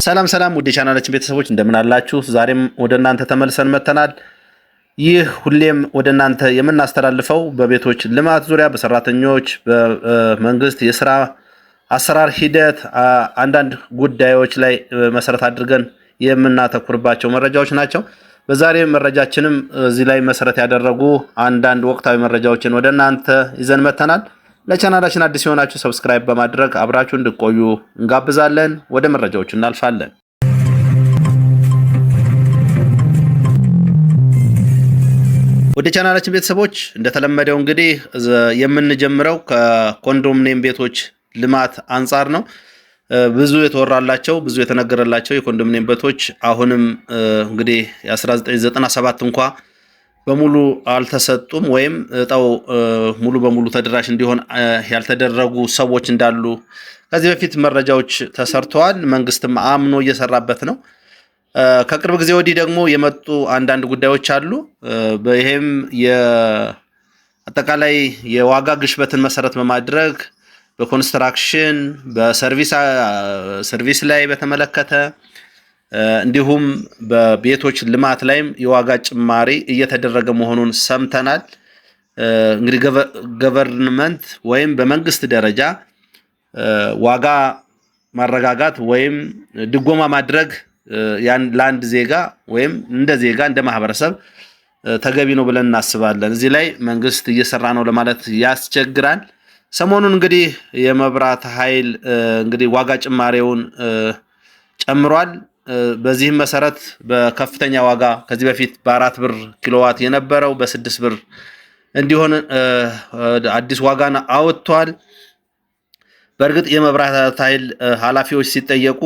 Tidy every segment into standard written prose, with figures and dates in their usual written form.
ሰላም ውድ ቻናላችን ቤተሰቦች እንደምን አላችሁ? ዛሬም ወደ እናንተ ተመልሰን መተናል። ይህ ሁሌም ወደ እናንተ የምናስተላልፈው በቤቶች ልማት ዙሪያ በሰራተኞች በመንግስት የስራ አሰራር ሂደት አንዳንድ ጉዳዮች ላይ መሰረት አድርገን የምናተኩርባቸው መረጃዎች ናቸው። በዛሬ መረጃችንም እዚህ ላይ መሰረት ያደረጉ አንዳንድ ወቅታዊ መረጃዎችን ወደ እናንተ ይዘን መተናል። ለቻናላችን አዲስ የሆናችሁ ሰብስክራይብ በማድረግ አብራችሁ እንድትቆዩ እንጋብዛለን። ወደ መረጃዎቹ እናልፋለን። ወደ ቻናላችን ቤተሰቦች እንደተለመደው እንግዲህ የምንጀምረው ከኮንዶሚኒየም ቤቶች ልማት አንጻር ነው። ብዙ የተወራላቸው ብዙ የተነገረላቸው የኮንዶሚኒየም ቤቶች አሁንም እንግዲህ የ1997 እንኳ በሙሉ አልተሰጡም ወይም እጣው ሙሉ በሙሉ ተደራሽ እንዲሆን ያልተደረጉ ሰዎች እንዳሉ ከዚህ በፊት መረጃዎች ተሰርተዋል። መንግስትም አምኖ እየሰራበት ነው። ከቅርብ ጊዜ ወዲህ ደግሞ የመጡ አንዳንድ ጉዳዮች አሉ። ይሄም የአጠቃላይ የዋጋ ግሽበትን መሰረት በማድረግ በኮንስትራክሽን በሰርቪስ ላይ በተመለከተ እንዲሁም በቤቶች ልማት ላይም የዋጋ ጭማሪ እየተደረገ መሆኑን ሰምተናል። እንግዲህ ገቨርንመንት ወይም በመንግስት ደረጃ ዋጋ ማረጋጋት ወይም ድጎማ ማድረግ ለአንድ ዜጋ ወይም እንደ ዜጋ እንደ ማህበረሰብ ተገቢ ነው ብለን እናስባለን። እዚህ ላይ መንግስት እየሰራ ነው ለማለት ያስቸግራል። ሰሞኑን እንግዲህ የመብራት ኃይል እንግዲህ ዋጋ ጭማሪውን ጨምሯል። በዚህም መሰረት በከፍተኛ ዋጋ ከዚህ በፊት በ4 ብር ኪሎዋት የነበረው በ6 ብር እንዲሆን አዲስ ዋጋን አወጥቷል። በእርግጥ የመብራት ኃይል ኃላፊዎች ሲጠየቁ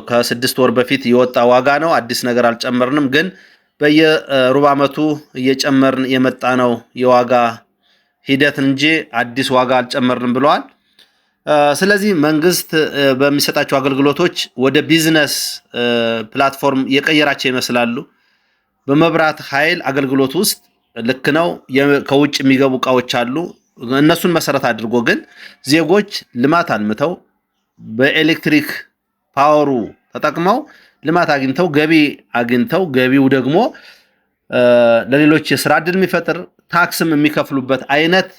ከ6 ወር በፊት የወጣ ዋጋ ነው፣ አዲስ ነገር አልጨመርንም፣ ግን በየሩብ ዓመቱ እየጨመርን የመጣ ነው የዋጋ ሂደት እንጂ አዲስ ዋጋ አልጨመርንም ብለዋል። ስለዚህ መንግስት በሚሰጣቸው አገልግሎቶች ወደ ቢዝነስ ፕላትፎርም የቀየራቸው ይመስላሉ። በመብራት ኃይል አገልግሎት ውስጥ ልክ ነው ከውጭ የሚገቡ እቃዎች አሉ። እነሱን መሰረት አድርጎ ግን ዜጎች ልማት አልምተው በኤሌክትሪክ ፓወሩ ተጠቅመው ልማት አግኝተው ገቢ አግኝተው ገቢው ደግሞ ለሌሎች የስራ ዕድል የሚፈጥር ታክስም የሚከፍሉበት አይነት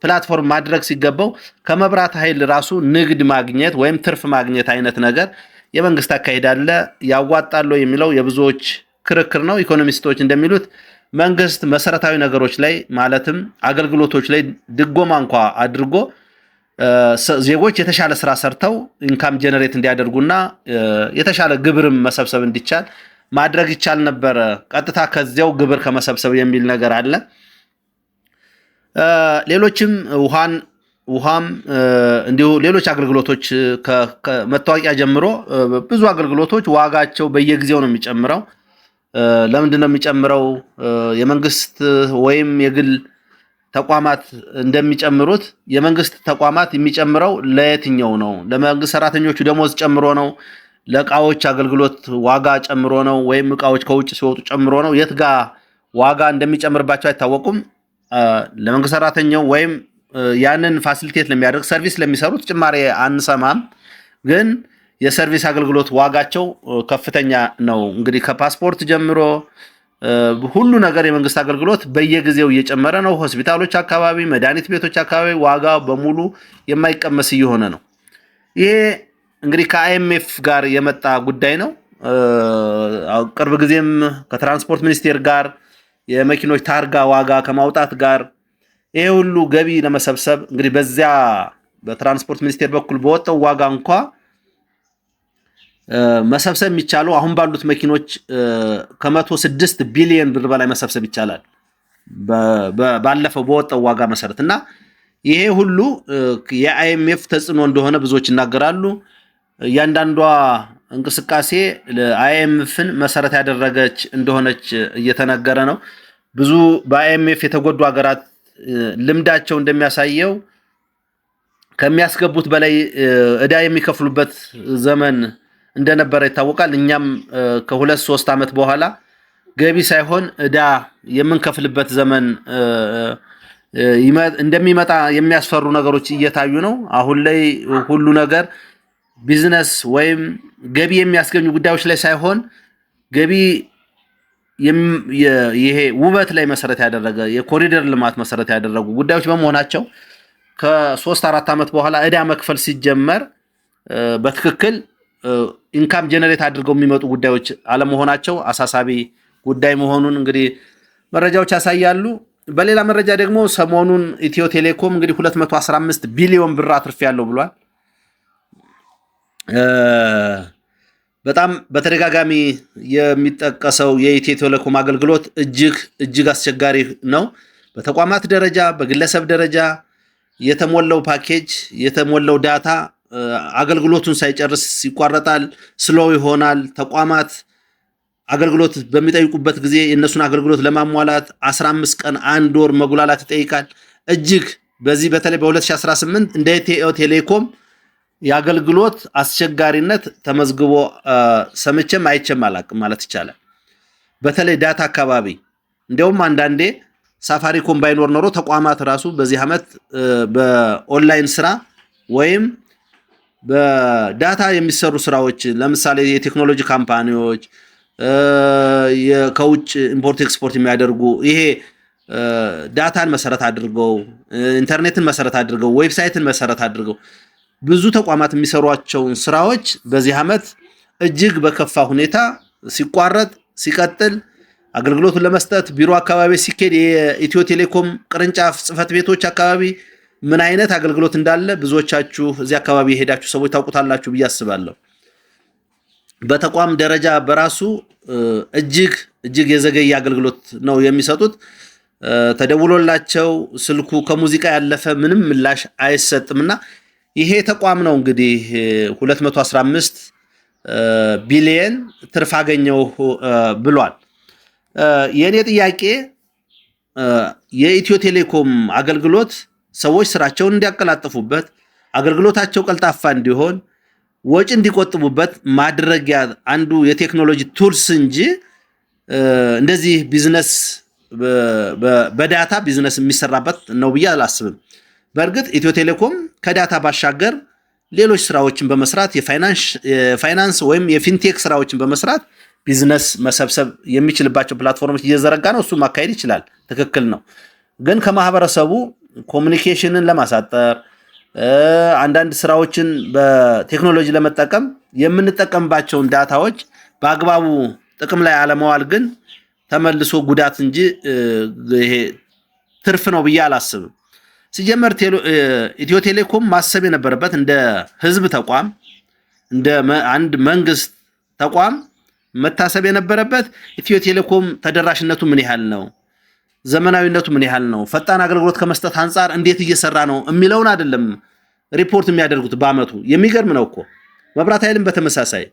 ፕላትፎርም ማድረግ ሲገባው ከመብራት ኃይል ራሱ ንግድ ማግኘት ወይም ትርፍ ማግኘት አይነት ነገር የመንግስት አካሄድ አለ። ያዋጣሉ የሚለው የብዙዎች ክርክር ነው። ኢኮኖሚስቶች እንደሚሉት መንግስት መሰረታዊ ነገሮች ላይ ማለትም አገልግሎቶች ላይ ድጎማ እንኳ አድርጎ ዜጎች የተሻለ ስራ ሰርተው ኢንካም ጀነሬት እንዲያደርጉና የተሻለ ግብርም መሰብሰብ እንዲቻል ማድረግ ይቻል ነበረ፣ ቀጥታ ከዚያው ግብር ከመሰብሰብ የሚል ነገር አለ። ሌሎችም ውሃም እንዲሁ ሌሎች አገልግሎቶች ከመታወቂያ ጀምሮ ብዙ አገልግሎቶች ዋጋቸው በየጊዜው ነው የሚጨምረው። ለምንድን ነው የሚጨምረው? የመንግስት ወይም የግል ተቋማት እንደሚጨምሩት የመንግስት ተቋማት የሚጨምረው ለየትኛው ነው? ለመንግስት ሰራተኞቹ ደሞዝ ጨምሮ ነው? ለእቃዎች አገልግሎት ዋጋ ጨምሮ ነው? ወይም እቃዎች ከውጭ ሲወጡ ጨምሮ ነው? የት ጋር ዋጋ እንደሚጨምርባቸው አይታወቁም። ለመንግስት ሰራተኛው ወይም ያንን ፋሲሊቴት ለሚያደርግ ሰርቪስ ለሚሰሩት ጭማሪ አንሰማም፣ ግን የሰርቪስ አገልግሎት ዋጋቸው ከፍተኛ ነው። እንግዲህ ከፓስፖርት ጀምሮ ሁሉ ነገር የመንግስት አገልግሎት በየጊዜው እየጨመረ ነው። ሆስፒታሎች አካባቢ፣ መድኃኒት ቤቶች አካባቢ ዋጋ በሙሉ የማይቀመስ እየሆነ ነው። ይሄ እንግዲህ ከአይኤምኤፍ ጋር የመጣ ጉዳይ ነው። ቅርብ ጊዜም ከትራንስፖርት ሚኒስቴር ጋር የመኪኖች ታርጋ ዋጋ ከማውጣት ጋር ይሄ ሁሉ ገቢ ለመሰብሰብ እንግዲህ በዚያ በትራንስፖርት ሚኒስቴር በኩል በወጣው ዋጋ እንኳ መሰብሰብ የሚቻለው አሁን ባሉት መኪኖች ከ106 ቢሊዮን ብር በላይ መሰብሰብ ይቻላል ባለፈው በወጣው ዋጋ መሰረት እና ይሄ ሁሉ የአይኤምኤፍ ተጽዕኖ እንደሆነ ብዙዎች ይናገራሉ። እያንዳንዷ እንቅስቃሴ ለአይኤምኤፍን መሰረት ያደረገች እንደሆነች እየተነገረ ነው። ብዙ በአይኤምኤፍ የተጎዱ ሀገራት ልምዳቸው እንደሚያሳየው ከሚያስገቡት በላይ ዕዳ የሚከፍሉበት ዘመን እንደነበረ ይታወቃል። እኛም ከ2-3 ዓመት በኋላ ገቢ ሳይሆን ዕዳ የምንከፍልበት ዘመን እንደሚመጣ የሚያስፈሩ ነገሮች እየታዩ ነው። አሁን ላይ ሁሉ ነገር ቢዝነስ ወይም ገቢ የሚያስገኙ ጉዳዮች ላይ ሳይሆን ገቢ ይሄ ውበት ላይ መሰረት ያደረገ የኮሪደር ልማት መሰረት ያደረጉ ጉዳዮች በመሆናቸው ከ3-4 ዓመት በኋላ ዕዳ መክፈል ሲጀመር በትክክል ኢንካም ጀነሬት አድርገው የሚመጡ ጉዳዮች አለመሆናቸው አሳሳቢ ጉዳይ መሆኑን እንግዲህ መረጃዎች ያሳያሉ። በሌላ መረጃ ደግሞ ሰሞኑን ኢትዮ ቴሌኮም እንግዲህ 215 ቢሊዮን ብር አትርፌያለሁ ብሏል። በጣም በተደጋጋሚ የሚጠቀሰው የኢትዮ ቴሌኮም አገልግሎት እጅግ አስቸጋሪ ነው። በተቋማት ደረጃ፣ በግለሰብ ደረጃ የተሞላው ፓኬጅ የተሞላው ዳታ አገልግሎቱን ሳይጨርስ ይቋረጣል፣ ስሎው ይሆናል። ተቋማት አገልግሎት በሚጠይቁበት ጊዜ የእነሱን አገልግሎት ለማሟላት 15 ቀን 1 ወር መጉላላት ይጠይቃል። በዚህ በተለይ በ2018 እንደ ኢትዮ ቴሌኮም የአገልግሎት አስቸጋሪነት ተመዝግቦ ሰምቼም አይቼም አላቅም ማለት ይቻላል። በተለይ ዳታ አካባቢ እንዲያውም አንዳንዴ ሳፋሪኮም ባይኖር ኖሮ ተቋማት ራሱ በዚህ ዓመት በኦንላይን ስራ ወይም በዳታ የሚሰሩ ስራዎች ለምሳሌ የቴክኖሎጂ ካምፓኒዎች ከውጭ ኢምፖርት ኤክስፖርት የሚያደርጉ ይሄ ዳታን መሰረት አድርገው ኢንተርኔትን መሰረት አድርገው ዌብሳይትን መሰረት አድርገው ብዙ ተቋማት የሚሰሯቸውን ስራዎች በዚህ ዓመት እጅግ በከፋ ሁኔታ ሲቋረጥ ሲቀጥል አገልግሎቱን ለመስጠት ቢሮ አካባቢ ሲኬድ የኢትዮ ቴሌኮም ቅርንጫፍ ጽህፈት ቤቶች አካባቢ ምን አይነት አገልግሎት እንዳለ ብዙዎቻችሁ እዚህ አካባቢ የሄዳችሁ ሰዎች ታውቁታላችሁ ብዬ አስባለሁ። በተቋም ደረጃ በራሱ እጅግ የዘገየ አገልግሎት ነው የሚሰጡት። ተደውሎላቸው ስልኩ ከሙዚቃ ያለፈ ምንም ምላሽ አይሰጥምና ይሄ ተቋም ነው እንግዲህ 215 ቢሊየን ትርፍ አገኘው ብሏል። የኔ ጥያቄ የኢትዮ ቴሌኮም አገልግሎት ሰዎች ስራቸውን እንዲያቀላጥፉበት አገልግሎታቸው ቀልጣፋ እንዲሆን ወጪ እንዲቆጥቡበት ማድረጊያ አንዱ የቴክኖሎጂ ቱልስ እንጂ እንደዚህ ቢዝነስ በዳታ ቢዝነስ የሚሰራበት ነው ብዬ አላስብም። በእርግጥ ኢትዮ ቴሌኮም ከዳታ ባሻገር ሌሎች ስራዎችን በመስራት የፋይናንስ ወይም የፊንቴክ ስራዎችን በመስራት ቢዝነስ መሰብሰብ የሚችልባቸው ፕላትፎርሞች እየዘረጋ ነው። እሱ ማካሄድ ይችላል፣ ትክክል ነው። ግን ከማህበረሰቡ ኮሚኒኬሽንን ለማሳጠር አንዳንድ ስራዎችን በቴክኖሎጂ ለመጠቀም የምንጠቀምባቸውን ዳታዎች በአግባቡ ጥቅም ላይ አለመዋል ግን ተመልሶ ጉዳት እንጂ ይሄ ትርፍ ነው ብዬ አላስብም። ሲጀመር ኢትዮ ቴሌኮም ማሰብ የነበረበት እንደ ህዝብ ተቋም እንደ አንድ መንግስት ተቋም መታሰብ የነበረበት ኢትዮ ቴሌኮም ተደራሽነቱ ምን ያህል ነው፣ ዘመናዊነቱ ምን ያህል ነው፣ ፈጣን አገልግሎት ከመስጠት አንጻር እንዴት እየሰራ ነው የሚለውን አይደለም ሪፖርት የሚያደርጉት በአመቱ። የሚገርም ነው እኮ መብራት ኃይልን በተመሳሳይ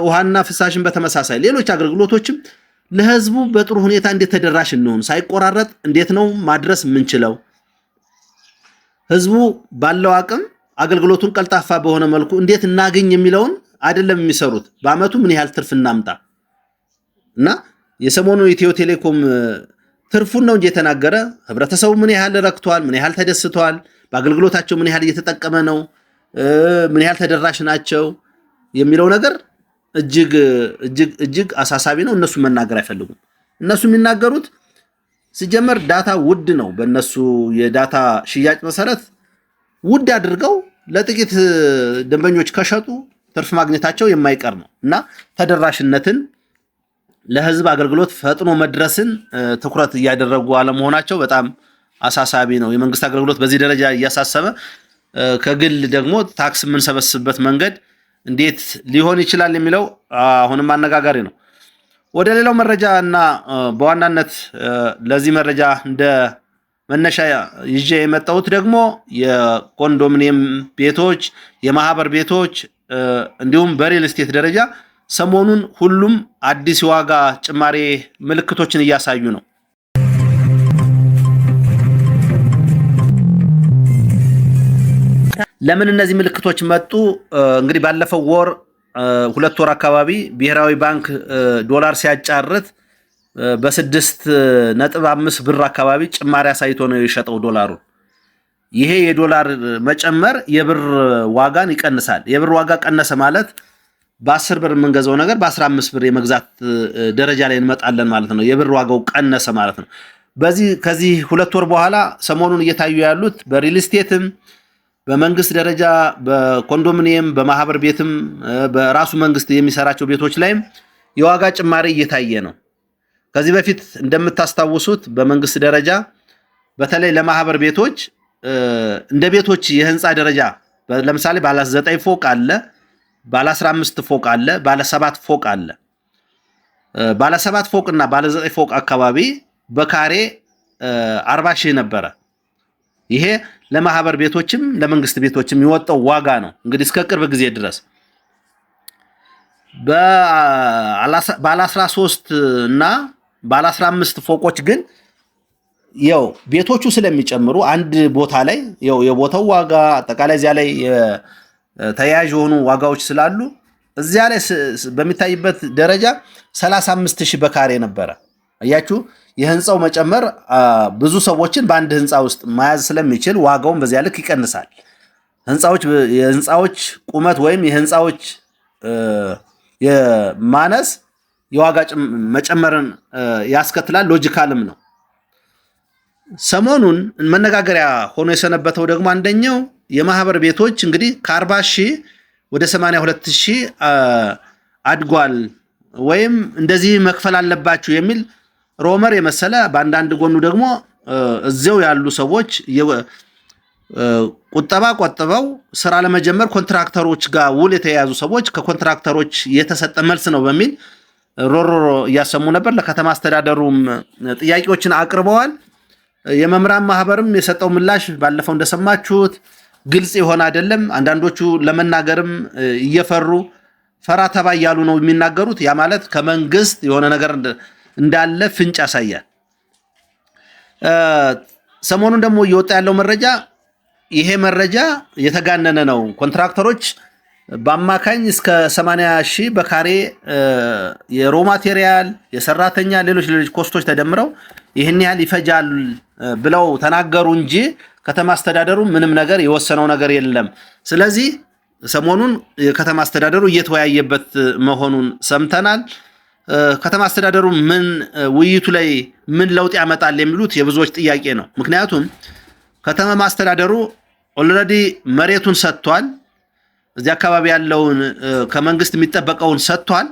ውሃና ፍሳሽን በተመሳሳይ ሌሎች አገልግሎቶችም ለህዝቡ በጥሩ ሁኔታ እንዴት ተደራሽ እንሆን፣ ሳይቆራረጥ እንዴት ነው ማድረስ የምንችለው፣ ህዝቡ ባለው አቅም አገልግሎቱን ቀልጣፋ በሆነ መልኩ እንዴት እናገኝ የሚለውን አይደለም የሚሰሩት። በአመቱ ምን ያህል ትርፍ እናምጣ እና የሰሞኑ ኢትዮ ቴሌኮም ትርፉን ነው እንጂ የተናገረ ህብረተሰቡ ምን ያህል ረክቷል፣ ምን ያህል ተደስቷል፣ በአገልግሎታቸው ምን ያህል እየተጠቀመ ነው፣ ምን ያህል ተደራሽ ናቸው የሚለው ነገር እጅግ አሳሳቢ ነው። እነሱ መናገር አይፈልጉም። እነሱ የሚናገሩት ሲጀመር ዳታ ውድ ነው። በእነሱ የዳታ ሽያጭ መሰረት ውድ አድርገው ለጥቂት ደንበኞች ከሸጡ ትርፍ ማግኘታቸው የማይቀር ነው እና ተደራሽነትን ለህዝብ አገልግሎት ፈጥኖ መድረስን ትኩረት እያደረጉ አለመሆናቸው በጣም አሳሳቢ ነው። የመንግስት አገልግሎት በዚህ ደረጃ እያሳሰበ ከግል ደግሞ ታክስ የምንሰበስብበት መንገድ እንዴት ሊሆን ይችላል የሚለው አሁንም አነጋጋሪ ነው። ወደ ሌላው መረጃ እና በዋናነት ለዚህ መረጃ እንደ መነሻ ይዤ የመጣሁት ደግሞ የኮንዶሚኒየም ቤቶች፣ የማህበር ቤቶች እንዲሁም በሪል ስቴት ደረጃ ሰሞኑን ሁሉም አዲስ የዋጋ ጭማሬ ምልክቶችን እያሳዩ ነው። ለምን እነዚህ ምልክቶች መጡ? እንግዲህ ባለፈው ወር 2 ወር አካባቢ ብሔራዊ ባንክ ዶላር ሲያጫርት በ6.5 ብር አካባቢ ጭማሪ አሳይቶ ነው የሸጠው ዶላሩ። ይሄ የዶላር መጨመር የብር ዋጋን ይቀንሳል። የብር ዋጋ ቀነሰ ማለት በ10 ብር የምንገዛው ነገር በ15 ብር የመግዛት ደረጃ ላይ እንመጣለን ማለት ነው። የብር ዋጋው ቀነሰ ማለት ነው። ከዚህ 2 ወር በኋላ ሰሞኑን እየታዩ ያሉት በሪል ስቴትም በመንግስት ደረጃ በኮንዶሚኒየም በማህበር ቤትም በራሱ መንግስት የሚሰራቸው ቤቶች ላይም የዋጋ ጭማሪ እየታየ ነው። ከዚህ በፊት እንደምታስታውሱት በመንግስት ደረጃ በተለይ ለማህበር ቤቶች እንደ ቤቶች የህንፃ ደረጃ ለምሳሌ ባለ 9 ፎቅ አለ፣ ባለ 15 ፎቅ አለ፣ ባለ 7 ፎቅ አለ። ባለ 7 ፎቅ እና ባለ 9 ፎቅ አካባቢ በካሬ 40 ሺህ ነበረ። ይሄ ለማህበር ቤቶችም ለመንግስት ቤቶችም የወጣው ዋጋ ነው እንግዲህ እስከ ቅርብ ጊዜ ድረስ። ባለ 13 እና ባለ 15 ፎቆች ግን ያው ቤቶቹ ስለሚጨምሩ አንድ ቦታ ላይ ያው የቦታው ዋጋ አጠቃላይ እዚያ ላይ ተያያዥ የሆኑ ዋጋዎች ስላሉ እዚያ ላይ በሚታይበት ደረጃ 35000 በካሬ ነበረ። አያችሁ የህንፃው መጨመር ብዙ ሰዎችን በአንድ ህንፃ ውስጥ መያዝ ስለሚችል ዋጋውን በዚያ ልክ ይቀንሳል። የህንፃዎች ቁመት ወይም የህንፃዎች የማነስ የዋጋ መጨመርን ያስከትላል። ሎጂካልም ነው። ሰሞኑን መነጋገሪያ ሆኖ የሰነበተው ደግሞ አንደኛው የማህበር ቤቶች እንግዲህ ከ40 ሺህ ወደ 82 ሺህ አድጓል ወይም እንደዚህ መክፈል አለባችሁ የሚል ሮመር የመሰለ በአንዳንድ ጎኑ ደግሞ እዚያው ያሉ ሰዎች ቁጠባ ቆጥበው ስራ ለመጀመር ኮንትራክተሮች ጋር ውል የተያያዙ ሰዎች ከኮንትራክተሮች የተሰጠ መልስ ነው በሚል ሮሮሮ እያሰሙ ነበር። ለከተማ አስተዳደሩም ጥያቄዎችን አቅርበዋል። የመምህራን ማህበርም የሰጠው ምላሽ ባለፈው እንደሰማችሁት ግልጽ የሆነ አይደለም። አንዳንዶቹ ለመናገርም እየፈሩ ፈራ ተባ እያሉ ነው የሚናገሩት። ያ ማለት ከመንግስት የሆነ ነገር እንዳለ ፍንጭ ያሳያል። ሰሞኑን ደግሞ እየወጣ ያለው መረጃ ይሄ መረጃ የተጋነነ ነው። ኮንትራክተሮች በአማካኝ እስከ 80 ሺህ በካሬ የሮ ማቴሪያል፣ የሰራተኛ፣ ሌሎች ኮስቶች ተደምረው ይህን ያህል ይፈጃል ብለው ተናገሩ እንጂ ከተማ አስተዳደሩ ምንም ነገር የወሰነው ነገር የለም። ስለዚህ ሰሞኑን የከተማ አስተዳደሩ እየተወያየበት መሆኑን ሰምተናል። ከተማ አስተዳደሩ ውይይቱ ላይ ምን ለውጥ ያመጣል የሚሉት የብዙዎች ጥያቄ ነው። ምክንያቱም ከተማ አስተዳደሩ ኦልሬዲ መሬቱን ሰጥቷል። እዚህ አካባቢ ያለውን ከመንግስት የሚጠበቀውን ሰጥቷል።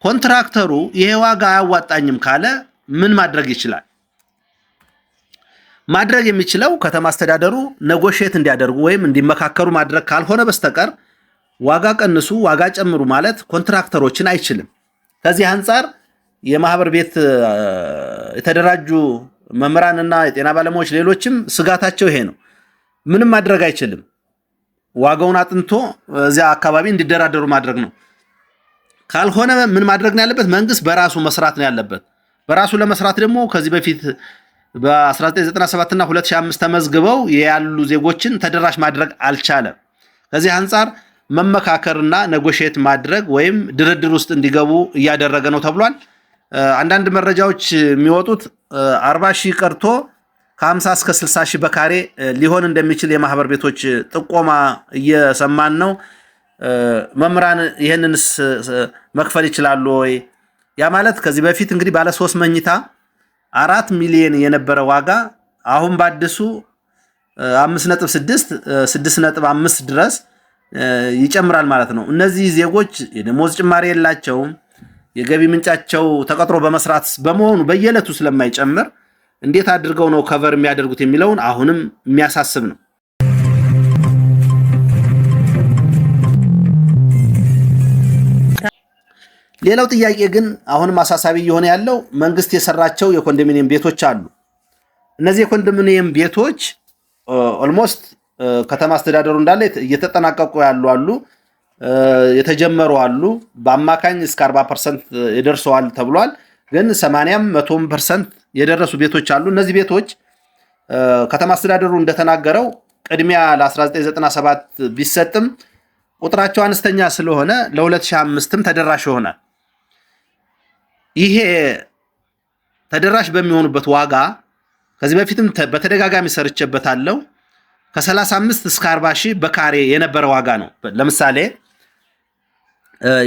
ኮንትራክተሩ ይሄ ዋጋ አያዋጣኝም ካለ ምን ማድረግ ይችላል? ማድረግ የሚችለው ከተማ አስተዳደሩ ኔጎሺዬት እንዲያደርጉ ወይም እንዲመካከሩ ማድረግ ካልሆነ በስተቀር ዋጋ ቀንሱ፣ ዋጋ ጨምሩ ማለት ኮንትራክተሮችን አይችልም። ከዚህ አንጻር የማህበር ቤት የተደራጁ መምህራንና የጤና ባለሙያዎች ሌሎችም ስጋታቸው ይሄ ነው። ምንም ማድረግ አይችልም። ዋጋውን አጥንቶ እዚያ አካባቢ እንዲደራደሩ ማድረግ ነው። ካልሆነ ምን ማድረግ ነው ያለበት? መንግስት በራሱ መስራት ነው ያለበት። በራሱ ለመስራት ደግሞ ከዚህ በፊት በ1997 እና 2005 ተመዝግበው ያሉ ዜጎችን ተደራሽ ማድረግ አልቻለም። ከዚህ አንጻር መመካከርና ኔጎሺዬት ማድረግ ወይም ድርድር ውስጥ እንዲገቡ እያደረገ ነው ተብሏል። አንዳንድ መረጃዎች የሚወጡት 40 ሺህ ቀርቶ ከ50 እስከ 60 ሺህ በካሬ ሊሆን እንደሚችል የማህበር ቤቶች ጥቆማ እየሰማን ነው። መምህራን ይህንንስ መክፈል ይችላሉ ወይ? ያ ማለት ከዚህ በፊት እንግዲህ ባለ 3 መኝታ 4 ሚሊዮን የነበረ ዋጋ አሁን ባድሱ 5.6 6.5 ድረስ ይጨምራል ማለት ነው። እነዚህ ዜጎች የደሞዝ ጭማሪ የላቸውም። የገቢ ምንጫቸው ተቀጥሮ በመስራት በመሆኑ በየዕለቱ ስለማይጨምር እንዴት አድርገው ነው ከቨር የሚያደርጉት የሚለውን አሁንም የሚያሳስብ ነው። ሌላው ጥያቄ ግን አሁንም አሳሳቢ እየሆነ ያለው መንግስት የሰራቸው የኮንዶሚኒየም ቤቶች አሉ። እነዚህ የኮንዶሚኒየም ቤቶች ኦልሞስት ከተማ አስተዳደሩ እንዳለ እየተጠናቀቁ ያሉ አሉ፣ የተጀመሩ አሉ። በአማካኝ እስከ 40% ይደርሰዋል ተብሏል። ግን 80ም 100% የደረሱ ቤቶች አሉ። እነዚህ ቤቶች ከተማ አስተዳደሩ እንደተናገረው ቅድሚያ ለ1997 ቢሰጥም ቁጥራቸው አነስተኛ ስለሆነ ለ2005ም ተደራሽ ይሆናል። ይሄ ተደራሽ በሚሆኑበት ዋጋ ከዚህ በፊትም በተደጋጋሚ ሰርቼበታለሁ። ከ35 እስከ 40 ሺህ በካሬ የነበረ ዋጋ ነው። ለምሳሌ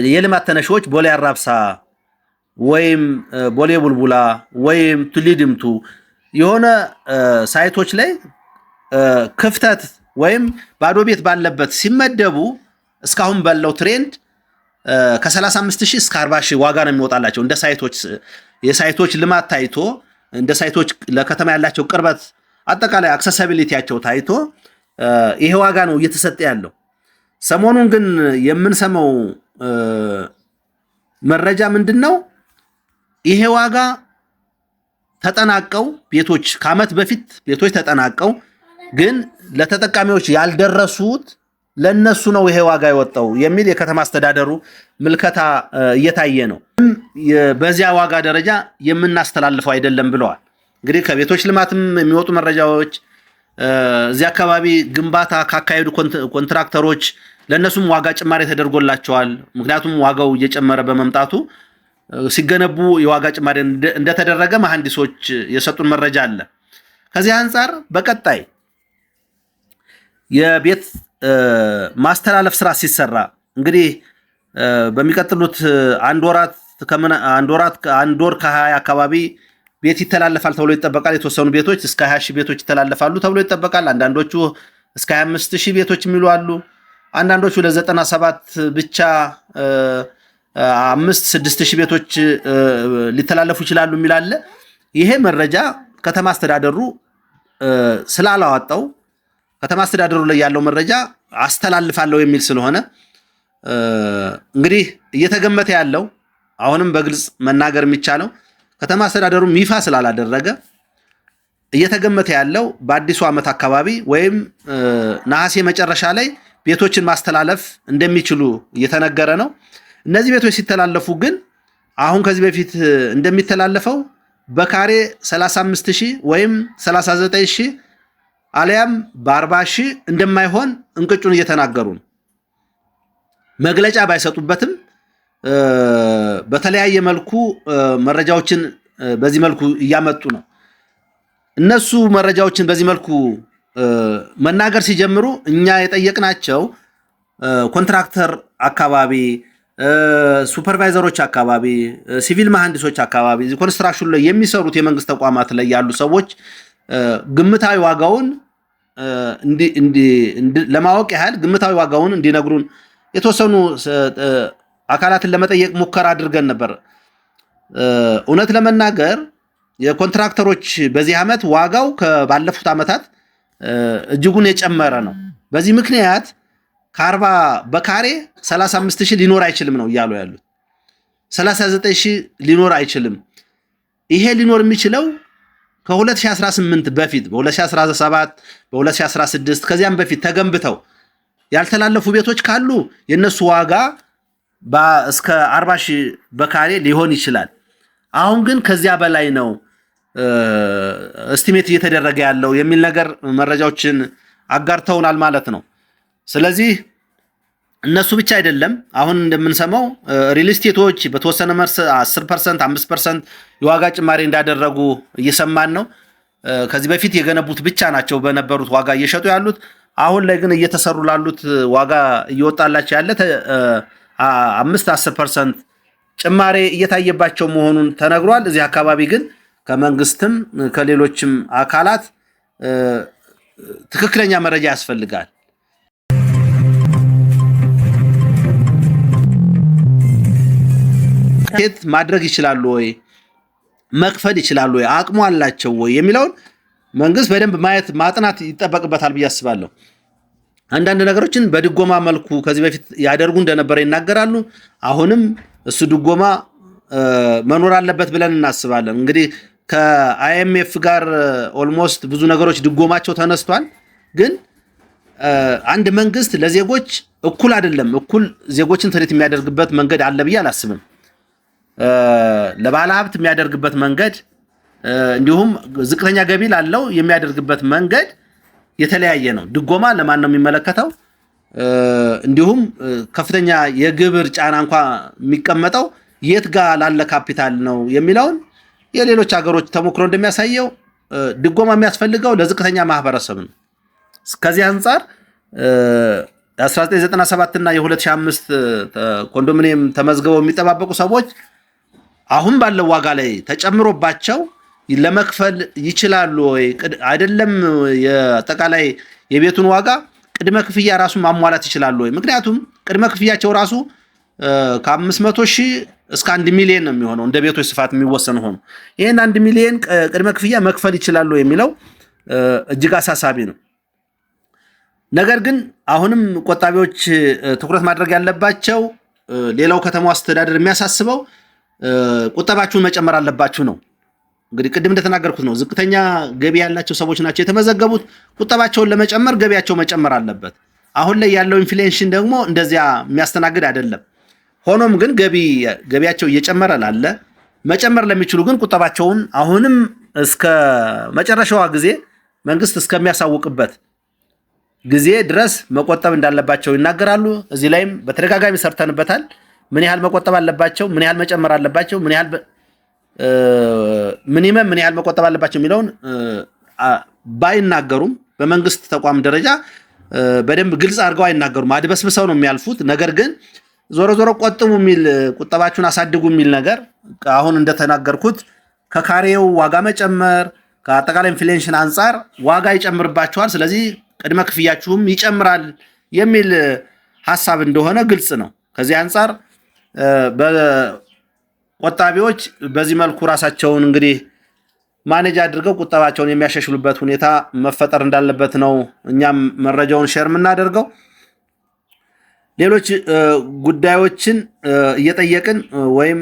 የልማት ተነሺዎች ቦሌ አራብሳ ወይም ቦሌ ቡልቡላ ወይም ቱሊ ድምቱ የሆነ ሳይቶች ላይ ክፍተት ወይም ባዶ ቤት ባለበት ሲመደቡ እስካሁን ባለው ትሬንድ ከ35000 እስከ 40000 ዋጋ ነው የሚወጣላቸው። እንደ ሳይቶች የሳይቶች ልማት ታይቶ እንደ ሳይቶች ለከተማ ያላቸው ቅርበት አጠቃላይ አክሰሲቢሊቲያቸው ታይቶ ይሄ ዋጋ ነው እየተሰጠ ያለው። ሰሞኑን ግን የምንሰማው መረጃ ምንድነው? ይሄ ዋጋ ተጠናቀው ቤቶች ከዓመት በፊት ቤቶች ተጠናቀው ግን ለተጠቃሚዎች ያልደረሱት ለነሱ ነው ይሄ ዋጋ የወጣው የሚል የከተማ አስተዳደሩ ምልከታ እየታየ ነው። በዚያ ዋጋ ደረጃ የምናስተላልፈው አይደለም ብለዋል። እንግዲህ ከቤቶች ልማትም የሚወጡ መረጃዎች እዚህ አካባቢ ግንባታ ካካሄዱ ኮንትራክተሮች ለነሱም ዋጋ ጭማሪ ተደርጎላቸዋል። ምክንያቱም ዋጋው እየጨመረ በመምጣቱ ሲገነቡ የዋጋ ጭማሪ እንደተደረገ መሐንዲሶች የሰጡን መረጃ አለ። ከዚህ አንጻር በቀጣይ የቤት ማስተላለፍ ስራ ሲሰራ እንግዲህ በሚቀጥሉት አንድ ወር ከ20 አካባቢ ቤት ይተላለፋል ተብሎ ይጠበቃል። የተወሰኑ ቤቶች እስከ 20000 ቤቶች ይተላለፋሉ ተብሎ ይጠበቃል። አንዳንዶቹ እስከ 25000 ቤቶች የሚሉ አሉ። አንዳንዶቹ ለ97 ብቻ 5-6000 ቤቶች ሊተላለፉ ይችላሉ የሚል አለ። ይሄ መረጃ ከተማ አስተዳደሩ ስላላወጣው ከተማ አስተዳደሩ ላይ ያለው መረጃ አስተላልፋለሁ የሚል ስለሆነ እንግዲህ እየተገመተ ያለው አሁንም በግልጽ መናገር የሚቻለው ከተማ አስተዳደሩ ይፋ ስላላደረገ እየተገመተ ያለው በአዲሱ ዓመት አካባቢ ወይም ነሐሴ መጨረሻ ላይ ቤቶችን ማስተላለፍ እንደሚችሉ እየተነገረ ነው። እነዚህ ቤቶች ሲተላለፉ ግን አሁን ከዚህ በፊት እንደሚተላለፈው በካሬ 35000 ወይም 39000 አሊያም በ40000 እንደማይሆን እንቅጩን እየተናገሩ ነው። መግለጫ ባይሰጡበትም በተለያየ መልኩ መረጃዎችን በዚህ መልኩ እያመጡ ነው። እነሱ መረጃዎችን በዚህ መልኩ መናገር ሲጀምሩ እኛ የጠየቅናቸው ኮንትራክተር አካባቢ፣ ሱፐርቫይዘሮች አካባቢ፣ ሲቪል መሐንዲሶች አካባቢ ኮንስትራክሽን ላይ የሚሰሩት የመንግስት ተቋማት ላይ ያሉ ሰዎች ግምታዊ ዋጋውን ለማወቅ ያህል ግምታዊ ዋጋውን እንዲነግሩን የተወሰኑ አካላትን ለመጠየቅ ሙከራ አድርገን ነበር። እውነት ለመናገር የኮንትራክተሮች በዚህ ዓመት ዋጋው ከባለፉት ዓመታት እጅጉን የጨመረ ነው። በዚህ ምክንያት ከ40 በካሬ 35000 ሊኖር አይችልም ነው እያሉ ያሉት። 39000 ሊኖር አይችልም። ይሄ ሊኖር የሚችለው ከ2018 በፊት በ2017 በ2016 ከዚያም በፊት ተገንብተው ያልተላለፉ ቤቶች ካሉ የነሱ ዋጋ እስከ 40000 በካሬ ሊሆን ይችላል። አሁን ግን ከዚያ በላይ ነው እስቲሜት እየተደረገ ያለው የሚል ነገር መረጃዎችን አጋርተውናል ማለት ነው። ስለዚህ እነሱ ብቻ አይደለም፣ አሁን እንደምንሰማው ሪል ስቴቶች በተወሰነ 10%፣ 5% የዋጋ ጭማሪ እንዳደረጉ እየሰማን ነው። ከዚህ በፊት የገነቡት ብቻ ናቸው በነበሩት ዋጋ እየሸጡ ያሉት። አሁን ላይ ግን እየተሰሩ ላሉት ዋጋ እየወጣላቸው ያለ 5-10% ጭማሬ እየታየባቸው መሆኑን ተነግሯል። እዚህ አካባቢ ግን ከመንግስትም ከሌሎችም አካላት ትክክለኛ መረጃ ያስፈልጋል። ሴት ማድረግ ይችላሉ ወይ መክፈል ይችላሉ ወይ አቅሙ አላቸው ወይ የሚለውን መንግስት በደንብ ማጥናት ይጠበቅበታል ብዬ አስባለሁ። አንዳንድ ነገሮችን በድጎማ መልኩ ከዚህ በፊት ያደርጉ እንደነበረ ይናገራሉ። አሁንም እሱ ድጎማ መኖር አለበት ብለን እናስባለን። እንግዲህ ከአይኤምኤፍ ጋር ኦልሞስት ብዙ ነገሮች ድጎማቸው ተነስቷል። ግን አንድ መንግስት ለዜጎች እኩል አይደለም፣ እኩል ዜጎችን ትሪት የሚያደርግበት መንገድ አለ ብዬ አላስብም። ለባለ ሀብት የሚያደርግበት መንገድ እንዲሁም ዝቅተኛ ገቢ ላለው የሚያደርግበት መንገድ የተለያየ ነው። ድጎማ ለማን ነው የሚመለከተው? እንዲሁም ከፍተኛ የግብር ጫና እንኳን የሚቀመጠው የት ጋር ላለ ካፒታል ነው የሚለውን የሌሎች ሀገሮች ተሞክሮ እንደሚያሳየው ድጎማ የሚያስፈልገው ለዝቅተኛ ማህበረሰብ ነው። ከዚህ አንጻር 1997 እና የ2005 ኮንዶሚኒየም ተመዝግበው የሚጠባበቁ ሰዎች አሁን ባለው ዋጋ ላይ ተጨምሮባቸው ለመክፈል ይችላሉ ወይ? አይደለም የአጠቃላይ የቤቱን ዋጋ ቅድመ ክፍያ ራሱ ማሟላት ይችላሉ ወይ? ምክንያቱም ቅድመ ክፍያቸው ራሱ ከ500 ሺህ እስከ 1 ሚሊዮን ነው የሚሆነው እንደ ቤቶች ስፋት የሚወሰን ሆኖ ይሄን 1 ሚሊዮን ቅድመ ክፍያ መክፈል ይችላሉ የሚለው እጅግ አሳሳቢ ነው። ነገር ግን አሁንም ቆጣቢዎች ትኩረት ማድረግ ያለባቸው ሌላው ከተማው አስተዳደር የሚያሳስበው ቁጠባችሁን መጨመር አለባችሁ ነው። እንግዲህ ቅድም እንደተናገርኩት ነው ዝቅተኛ ገቢ ያላቸው ሰዎች ናቸው የተመዘገቡት። ቁጠባቸውን ለመጨመር ገቢያቸው መጨመር አለበት። አሁን ላይ ያለው ኢንፍሌሽን ደግሞ እንደዚያ የሚያስተናግድ አይደለም። ሆኖም ግን ገቢያቸው እየጨመረ ላለ መጨመር ለሚችሉ ግን ቁጠባቸውን አሁንም እስከ መጨረሻዋ ጊዜ መንግስት እስከሚያሳውቅበት ጊዜ ድረስ መቆጠብ እንዳለባቸው ይናገራሉ። እዚህ ላይም በተደጋጋሚ ሰርተንበታል። ምን ያህል መቆጠብ አለባቸው፣ ምን ያህል መጨመር አለባቸው፣ ምን ያህል ሚኒመም ምን ያህል መቆጠብ አለባቸው የሚለውን ባይናገሩም በመንግስት ተቋም ደረጃ በደንብ ግልጽ አድርገው አይናገሩም። አድበስብሰው ነው የሚያልፉት። ነገር ግን ዞሮ ዞሮ ቆጥቡ የሚል ቁጠባችሁን አሳድጉ የሚል ነገር አሁን እንደተናገርኩት ከካሬው ዋጋ መጨመር ከአጠቃላይ ኢንፍሌሽን አንጻር ዋጋ ይጨምርባችኋል፣ ስለዚህ ቅድመ ክፍያችሁም ይጨምራል የሚል ሐሳብ እንደሆነ ግልጽ ነው። ከዚህ አንጻር ቆጣቢዎች በዚህ መልኩ ራሳቸውን እንግዲህ ማኔጅ አድርገው ቁጠባቸውን የሚያሻሽሉበት ሁኔታ መፈጠር እንዳለበት ነው እኛም መረጃውን ሼር የምናደርገው። ሌሎች ጉዳዮችን እየጠየቅን ወይም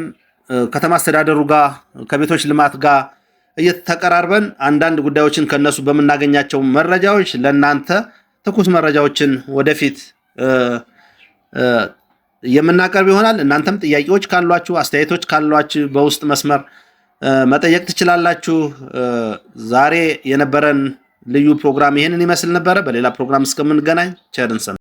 ከተማ አስተዳደሩ ጋር ከቤቶች ልማት ጋር እየተቀራርበን አንዳንድ ጉዳዮችን ከነሱ በምናገኛቸው መረጃዎች ለእናንተ ትኩስ መረጃዎችን ወደፊት የምናቀርብ ይሆናል። እናንተም ጥያቄዎች ካሏችሁ፣ አስተያየቶች ካሏችሁ በውስጥ መስመር መጠየቅ ትችላላችሁ። ዛሬ የነበረን ልዩ ፕሮግራም ይህንን ይመስል ነበረ። በሌላ ፕሮግራም እስከምንገናኝ ቸር እንሰንብት።